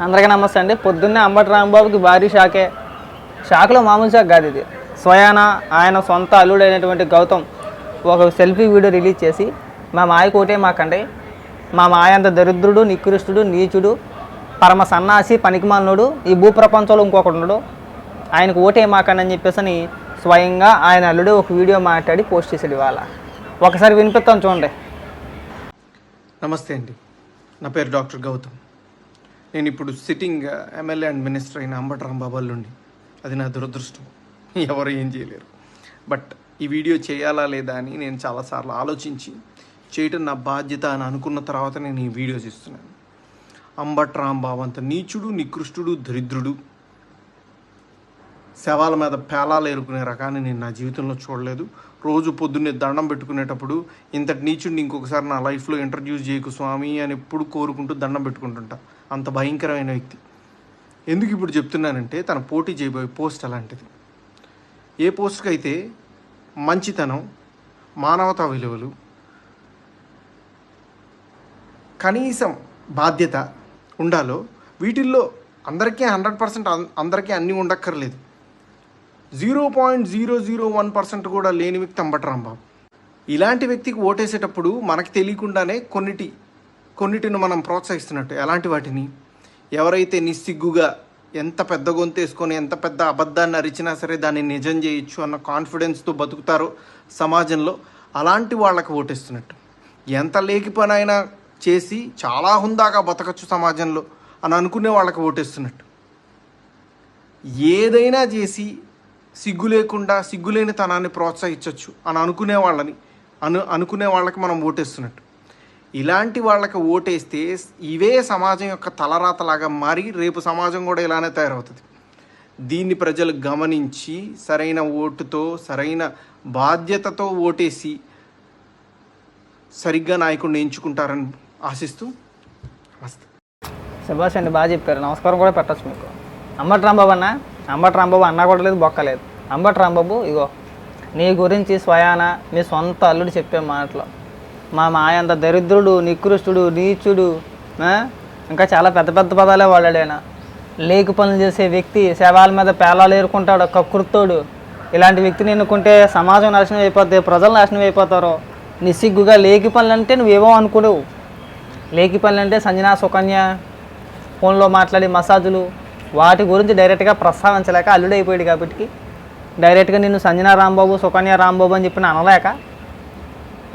అందరికీ నమస్తే అండి. పొద్దున్నే అంబటి రాంబాబుకి భారీ షాక్లో మామూలు షాక్ కాదు ఇది. స్వయాన ఆయన సొంత అల్లుడైనటువంటి గౌతమ్ ఒక సెల్ఫీ వీడియో రిలీజ్ చేసి మా మాయకు ఒకటే మాకండి, మా మాయ అంత దరిద్రుడు, నికృష్టుడు, నీచుడు, పరమ సన్నాసి, పనికిమాలినోడు ఈ భూప్రపంచంలో ఇంకొకడున్నాడు, ఆయనకు ఓటే మాకండి అని చెప్పేసి స్వయంగా ఆయన అల్లుడు ఒక వీడియో మాట్లాడి పోస్ట్ చేసాడు. ఇవాళ ఒకసారి వినిపిస్తాను చూడండి. నమస్తే అండి, నా పేరు డాక్టర్ గౌతమ్. నేను ఇప్పుడు సిట్టింగ్ ఎమ్మెల్యే అండ్ మినిస్టర్ అయిన అంబటి రాంబాబు అల్లుండి. అది నా దురదృష్టం, ఎవరు ఏం చేయలేరు. బట్ ఈ వీడియో చేయాలా లేదా అని నేను చాలాసార్లు ఆలోచించి చేయటం నా బాధ్యత అని అనుకున్న తర్వాత నేను ఈ వీడియో చేస్తున్నాను. అంబటి రాంబాబు అంత నీచుడు, నికృష్టుడు, దరిద్రుడు, శవాల మీద పేలాలు ఏరుకునే రకాన్ని నేను నా జీవితంలో చూడలేదు. రోజు పొద్దున్నే దండం పెట్టుకునేటప్పుడు ఇంతటి నీచుడిని ఇంకొకసారి నా లైఫ్లో ఇంట్రడ్యూస్ చేయకు స్వామి అని ఎప్పుడు కోరుకుంటూ దండం పెట్టుకుంటుంటా. అంత భయంకరమైన వ్యక్తి. ఎందుకు ఇప్పుడు చెప్తున్నానంటే తన పోటీ చేయబోయే పోస్ట్ అలాంటిది. ఏ పోస్ట్కి అయితే మంచితనం, మానవతా విలువలు, కనీసం బాధ్యత ఉండాలో వీటిల్లో అందరికీ 100% అందరికీ అన్నీ ఉండక్కర్లేదు. 0.001% కూడా లేని వ్యక్తి అంబటి రాంబాబు. ఇలాంటి వ్యక్తికి ఓటేసేటప్పుడు మనకు తెలియకుండానే కొన్నిటిని మనం ప్రోత్సహిస్తున్నట్టు. ఎలాంటి వాటిని? ఎవరైతే నిస్సిగ్గుగా ఎంత పెద్ద గొంతేసుకొని ఎంత పెద్ద అబద్ధాన్ని అరిచినా సరే దాన్ని నిజం చేయొచ్చు అన్న కాన్ఫిడెన్స్తో బతుకుతారో సమాజంలో, అలాంటి వాళ్ళకి ఓటేస్తున్నట్టు. ఎంత లేకి పని అయినా చేసి చాలా హుందాగా బతకచ్చు సమాజంలో అని అనుకునే వాళ్ళకి ఓటేస్తున్నట్టు. ఏదైనా చేసి సిగ్గు లేకుండా సిగ్గులేని తనాన్ని ప్రోత్సహించవచ్చు అని అనుకునే వాళ్ళకి మనం ఓటేస్తున్నట్టు. ఇలాంటి వాళ్ళకి ఓటేస్తే ఇవే సమాజం యొక్క తలరాతలాగా మారి రేపు సమాజం కూడా ఇలానే తయారవుతుంది. దీన్ని ప్రజలు గమనించి సరైన ఓటుతో, సరైన బాధ్యతతో ఓటేసి సరిగ్గా నాయకుడిని ఎంచుకుంటారని ఆశిస్తూ నమస్తే. శభాష్ అండి, బాగా చెప్పారు. నమస్కారం కూడా పెట్టచ్చు మీకు. అంబటి రాంబాబు అన్న కూడా లేదు, బొక్కలేదు. అంబటి రాంబాబు, ఇగో నీ గురించి స్వయాన మీ సొంత అల్లుడు చెప్పే మాటలు, మా మాయ అంత దరిద్రుడు, నికృష్టుడు, నీచుడు, ఇంకా చాలా పెద్ద పెద్ద పదాలే వాడాడైనా. లేకు పనులు చేసే వ్యక్తి, శవాల మీద పేలాలు ఏరుకుంటాడు, కకృత్తోడు. ఇలాంటి వ్యక్తిని ఎన్నుకుంటే సమాజం నాశనం అయిపోతుంది, ప్రజలు నాశనం అయిపోతారు. నిస్సిగ్గుగా లేకి పనులు అంటే నువ్వేమో అనుకోలేవు. లేకి పనులు అంటే సంజనా, సుకన్య ఫోన్లో మాట్లాడి మసాజులు, వాటి గురించి డైరెక్ట్గా ప్రస్తావించలేక అల్లుడు అయిపోయాడు. కాబట్టి డైరెక్ట్గా నిన్ను సంజనా రాంబాబు, సుకన్య రాంబాబు అని చెప్పిన అనలేక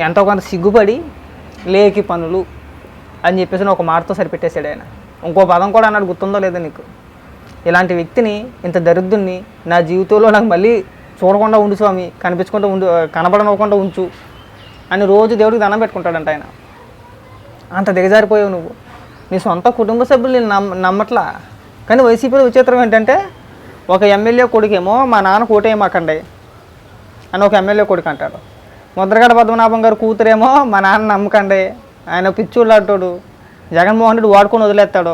ఎంతో కొంత సిగ్గుపడి లేకి పనులు అని చెప్పేసి ఒక మాటతో సరిపెట్టేశాడు ఆయన. ఇంకో పదం కూడా అన్నాడు, గుర్తుందో లేదో నీకు? ఇలాంటి వ్యక్తిని, ఇంత దరిద్రుని నా జీవితంలో నాకు మళ్ళీ చూడకుండా ఉండు స్వామి, కనబడనవ్వకుండా ఉంచు అని రోజు దేవుడికి దండం పెట్టుకుంటాడంట ఆయన. అంత దిగజారిపోయావు నువ్వు. నీ సొంత కుటుంబ సభ్యులు నేను నమ్మట్లా. కానీ వైసీపీలో విచిత్రం ఏంటంటే, ఒక ఎమ్మెల్యే కొడుకేమో మా నాన్న కోటేయమాకండి అని ఒక ఎమ్మెల్యే కొడుకు అంటాడు. ముద్రగడ పద్మనాభం గారు కూతురేమో మా నాన్న నమ్మకండి, ఆయన పిచ్చోళ్ళాడతాడు, జగన్మోహన్ రెడ్డి వాడుకొని వదిలేస్తాడు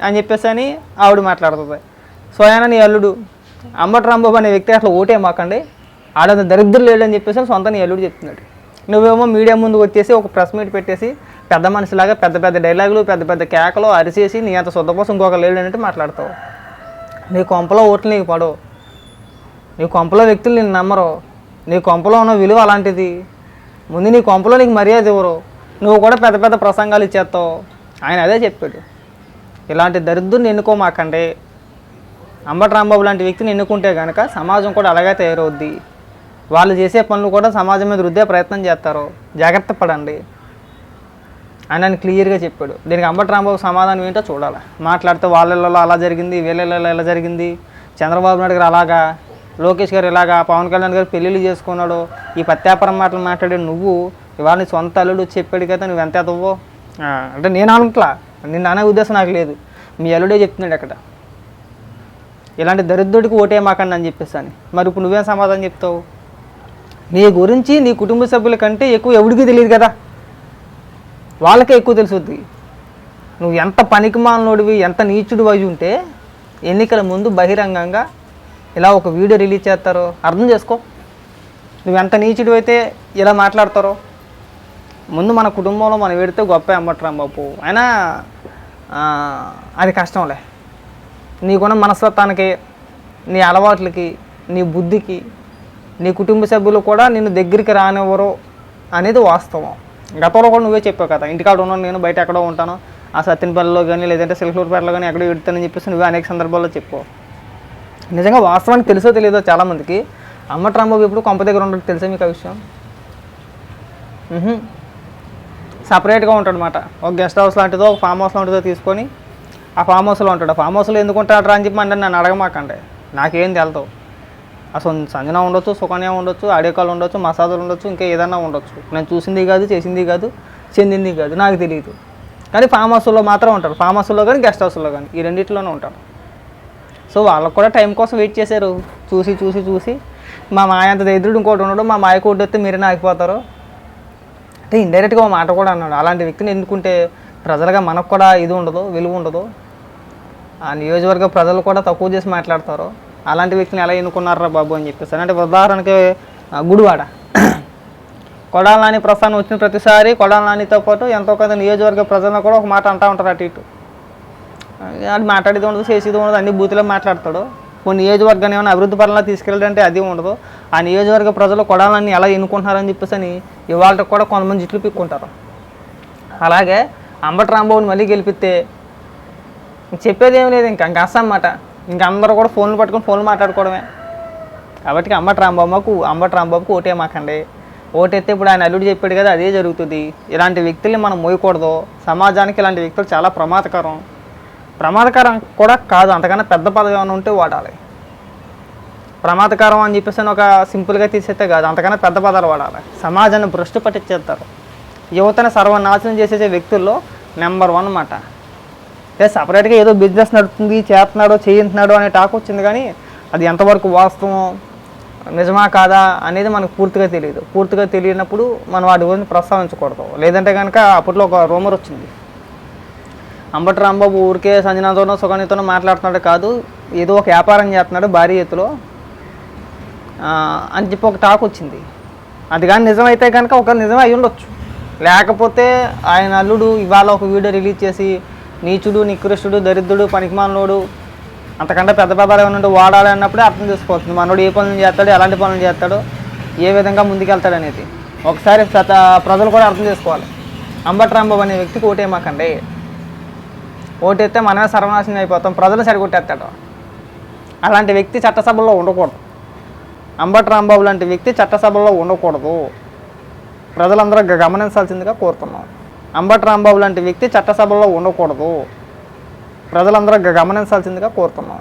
అని చెప్పేసి అని ఆవిడ మాట్లాడుతుంది. స్వయాన నీ అల్లుడు అంబటి రాంబాబు అనే వ్యక్తి అసలు ఓటేయమాకండి, ఆడంత దరిద్రులు లేడని చెప్పేసి సొంత నీ అల్లుడు చెప్తున్నాడు. నువ్వేమో మీడియా ముందుకు వచ్చేసి ఒక ప్రెస్ మీట్ పెట్టేసి పెద్ద మనిషిలాగా పెద్ద పెద్ద డైలాగులు, పెద్ద పెద్ద కేకలు అరిచేసి నీ అంత శుద్ధ కోసం ఇంకొక లేడు అన్నట్టు మాట్లాడతావు. నీ కొంపలో ఓట్లు నీకు పడవు, నీ కొంపలో వ్యక్తులు నేను నమ్మరు, నీ కొంపలో ఉన్న విలువ అలాంటిది. ముందు నీ కొంపలో నీకు మర్యాద ఇవ్వరు, నువ్వు కూడా పెద్ద పెద్ద ప్రసంగాలు ఇచ్చేస్తావు. ఆయన అదే చెప్పాడు, ఇలాంటి దరిద్రుని ఎన్నుకోమాకండి. అంబటి రాంబాబు లాంటి వ్యక్తిని ఎన్నుకుంటే కనుక సమాజం కూడా అలాగే తయారవుద్ది. వాళ్ళు చేసే పనులు కూడా సమాజం మీద రుద్దే ప్రయత్నం చేస్తారు, జాగ్రత్త పడండి అని ఆయన క్లియర్గా చెప్పాడు. దీనికి అంబటి రాంబాబు సమాధానం ఏంటో చూడాలి. మాట్లాడితే వాళ్ళల్లో అలా జరిగింది, వీళ్ళల్లో ఇలా జరిగింది, చంద్రబాబు నాయుడు గారు అలాగా, లోకేష్ గారు ఇలాగా, పవన్ కళ్యాణ్ గారు పెళ్ళిళ్ళు చేసుకున్నాడు, ఈ పత్యాపరం మాటలు మాట్లాడి నువ్వు ఇవాళ నీ సొంత అల్లుడు చెప్పాడు కదా నువ్వు ఎంత ఎదవ్వో అంటే నేను అనట్లా, నిన్ను అనే ఉద్దేశం నాకు లేదు, మీ అల్లుడే చెప్తున్నాడు అక్కడ. ఇలాంటి దరిద్రుడికి ఓటేమాకండి అని చెప్పేసి అని. మరి ఇప్పుడు నువ్వేం సమాధానం చెప్తావు? నీ గురించి నీ కుటుంబ సభ్యుల కంటే ఎక్కువ ఎవడికి తెలియదు కదా, వాళ్ళకే ఎక్కువ తెలుసుద్ది. నువ్వు ఎంత పనికిమాలినోడివి, ఎంత నీచుడు అయి ఉంటే ఎన్నికల ముందు బహిరంగంగా ఇలా ఒక వీడియో రిలీజ్ చేస్తారో అర్థం చేసుకో. నువ్వెంత నీచుడు అయితే ఇలా మాట్లాడతారో. ముందు మన కుటుంబంలో మనం పెడితే గొప్ప అంబటి రాంబాబు అయినా అది కష్టంలే. నీకున్న మనస్తత్వానికి, నీ అలవాట్లకి, నీ బుద్ధికి, నీ కుటుంబ సభ్యులు కూడా నిన్ను దగ్గరికి రానివ్వరు అనేది వాస్తవం. గతంలో కూడా నువ్వే చెప్పావు కదా, ఇంటికాడ ఉన్నాను నేను, బయట ఎక్కడో ఉంటాను, ఆ సత్యనపల్లిలో కానీ లేదంటే సిల్కలూరుపేటలో కానీ ఎక్కడో పెడతానని చెప్పేసి నువ్వే అనేక సందర్భాల్లో చెప్పావు. నిజంగా వాస్తవానికి తెలుసో తెలియదో చాలామందికి అంబటి రాంబాబు ఎప్పుడు కొంప దగ్గర ఉండదు. తెలుసా మీకు ఆ విషయం? సపరేట్గా ఉంటాడు అనమాట. ఒక గెస్ట్ హౌస్ లాంటిదో, ఒక ఫామ్ హౌస్ లాంటిదో తీసుకొని ఆ ఫామ్ హౌస్లో ఉంటాడు. ఆ ఫామ్ హౌస్లో ఎందుకు ఉంటాడు అని చెప్పి అంటే నన్ను అడగమాకండి, నాకేం తెలతావు. అసలు సంజన ఉండొచ్చు, సుకన్య ఉండొచ్చు, ఆడియోకాల్ ఉండొచ్చు, మసాజులు ఉండొచ్చు, ఇంకా ఏదన్నా ఉండొచ్చు. నేను చూసింది కాదు, చేసింది కాదు, చెందింది కాదు, నాకు తెలియదు. కానీ ఫామ్ హౌస్లో మాత్రం ఉంటారు. ఫామ్ హౌస్లో కానీ గెస్ట్ హౌస్లో కానీ ఈ రెండింటిలోనే ఉంటారు. సో వాళ్ళకు కూడా టైం కోసం వెయిట్ చేశారు. చూసి చూసి చూసి మా మాయ అంత దరిద్రుడు ఇంకోటి ఉండడు, మా మాయ కోటి వస్తే మీరే ఆగిపోతారు అంటే ఇండైరెక్ట్గా ఒక మాట కూడా అన్నాడు. అలాంటి వ్యక్తిని ఎన్నుకుంటే ప్రజలుగా మనకు కూడా ఇది ఉండదు, విలువ ఉండదు. ఆ నియోజకవర్గ ప్రజలు కూడా తక్కువ చేసి మాట్లాడతారు. అలాంటి వ్యక్తిని ఎలా ఎన్నుకున్నారా బాబు అని చెప్పేసి. అంటే ఉదాహరణకి గుడివాడ కొడాల నాని ప్రస్థానం వచ్చిన ప్రతిసారి కొడాల నానితో పాటు ఎంతో కొంత నియోజకవర్గ ప్రజలను కూడా ఒక మాట అంటూ ఉంటారు అటు ఇటు. అది మాట్లాడేది ఉండదు, చేసేది ఉండదు, అన్ని బూతులో మాట్లాడతాడు. కొన్ని నియోజకవర్గాన్ని ఏమైనా అభివృద్ధి పరంగా తీసుకెళ్ళాలంటే అది ఉండదు. ఆ నియోజకవర్గ ప్రజలు కొడాలని ఎలా ఎన్నుకుంటున్నారని చెప్పేసి అని ఇవాళ కూడా కొంతమంది జిట్లు పిక్కుంటారు. అలాగే అంబటి రాంబాబుని మళ్ళీ గెలిపిస్తే చెప్పేది ఏం లేదు, ఇంకా అన్నమాట. ఇంక అందరూ కూడా ఫోన్లు పట్టుకొని ఫోన్లు మాట్లాడుకోవడమే. కాబట్టి అంబటి రాంబాబుకు ఓటేమాకండి. ఓటేస్తే ఇప్పుడు ఆయన అల్లుడు చెప్పాడు కదా, అదే జరుగుతుంది. ఇలాంటి వ్యక్తుల్ని మనం మోయకూడదు. సమాజానికి ఇలాంటి వ్యక్తులు చాలా ప్రమాదకరం కూడా కాదు, అంతకన్నా పెద్ద పదవి ఏమైనా ఉంటే వాడాలి. ప్రమాదకరం అని చెప్పేసి ఒక సింపుల్గా తీసేస్తే కాదు, అంతకన్నా పెద్ద పదాలు వాడాలి. సమాజాన్ని భ్రష్టు పట్టించేస్తారు. యువతను సర్వనాశనం చేసే వ్యక్తుల్లో నెంబర్ 1 అన్నమాట. సపరేట్గా ఏదో బిజినెస్ నడుస్తుంది, చేస్తున్నాడో చేయించున్నాడో అనే టాక్ వచ్చింది, కానీ అది ఎంతవరకు వాస్తవం, నిజమా కాదా అనేది మనకు పూర్తిగా తెలియదు. పూర్తిగా తెలియనప్పుడు మనం వాటి గురించి ప్రస్తావించకూడదు. లేదంటే కనుక అప్పట్లో ఒక రూమర్ వచ్చింది, అంబటి రాంబాబు ఊరికే సంజనాతోనో సుకన్యతోనో మాట్లాడుతున్నాడు కాదు, ఏదో ఒక వ్యాపారం చేస్తున్నాడు భారీ ఎత్తులో అని చెప్పి ఒక టాక్ వచ్చింది. అది కానీ నిజమైతే కనుక ఒక నిజమే అయి ఉండొచ్చు. లేకపోతే ఆయన అల్లుడు ఇవాళ ఒక వీడియో రిలీజ్ చేసి నీచుడు, నికృష్టుడు, దరిద్రుడు, పనికిమాలినోడు, అంతకంటే పెద్ద పదాలు ఏమైనా ఉంటే వాడాలి అన్నప్పుడే అర్థం చేసుకోవచ్చు మనోడు ఏ పనులు చేస్తాడు, ఎలాంటి పనులు చేస్తాడు, ఏ విధంగా ముందుకెళ్తాడు అనేది ఒకసారి ప్రజలు కూడా అర్థం చేసుకోవాలి. అంబటి రాంబాబు అనే వ్యక్తికి ఓటేమాకండి. ఓటేస్తే మనమే సర్వనాశనం అయిపోతాం, ప్రజలు సరిగొట్టేస్తాడు. అలాంటి వ్యక్తి చట్టసభల్లో ఉండకూడదు. అంబటి రాంబాబు లాంటి వ్యక్తి చట్టసభల్లో ఉండకూడదు. ప్రజలందరూ గమనించాల్సిందిగా కోరుతున్నాం. అంబటి రాంబాబు లాంటి వ్యక్తి చట్టసభల్లో ఉండకూడదు. ప్రజలందరూ గమనించాల్సిందిగా కోరుతున్నాం.